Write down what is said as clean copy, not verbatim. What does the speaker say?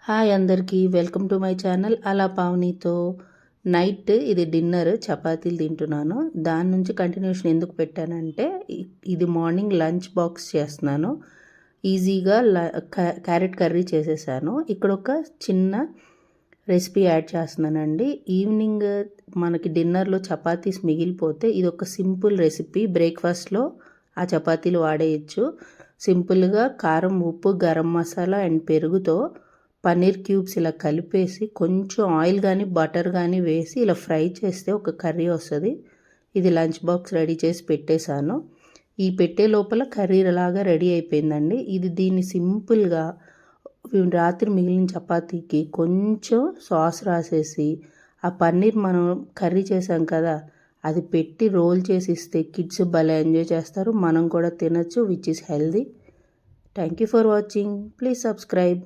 Hi అందరికీ welcome to my channel అలా పావనితో. Night ఇది డిన్నర్ చపాతీలు తింటున్నాను. దాని నుంచి కంటిన్యూషన్ ఎందుకు పెట్టానంటే ఇది మార్నింగ్ లంచ్ బాక్స్ చేస్తున్నాను. ఈజీగా క్యారెట్ కర్రీ చేసేసాను. ఇక్కడ ఒక చిన్న రెసిపీ యాడ్ చేస్తున్నానండి. ఈవినింగ్ మనకి డిన్నర్లో చపాతీస్ మిగిలిపోతే ఇది ఒక సింపుల్ రెసిపీ. బ్రేక్ఫాస్ట్లో ఆ చపాతీలు వాడేయచ్చు. సింపుల్గా కారం, ఉప్పు, గరం మసాలా అండ్ పెరుగుతో పన్నీర్ క్యూబ్స్ ఇలా కలిపేసి కొంచెం ఆయిల్ కానీ బటర్ కానీ వేసి ఇలా ఫ్రై చేస్తే ఒక కర్రీ వస్తుంది. ఇది లంచ్ బాక్స్ రెడీ చేసి పెట్టేశాను. ఈ పెట్టే లోపల కర్రీ లాగా రెడీ అయిపోయిందండి. దీన్ని సింపుల్గా రాత్రి మిగిలిన చపాతీకి కొంచెం సాస్ రాసేసి ఆ పన్నీర్ మనం కర్రీ చేసాం కదా అది పెట్టి రోల్ చేసి ఇస్తే కిడ్స్ భలే ఎంజాయ్ చేస్తారు. మనం కూడా తినచ్చు, which is healthy. Thank you for watching. Please subscribe.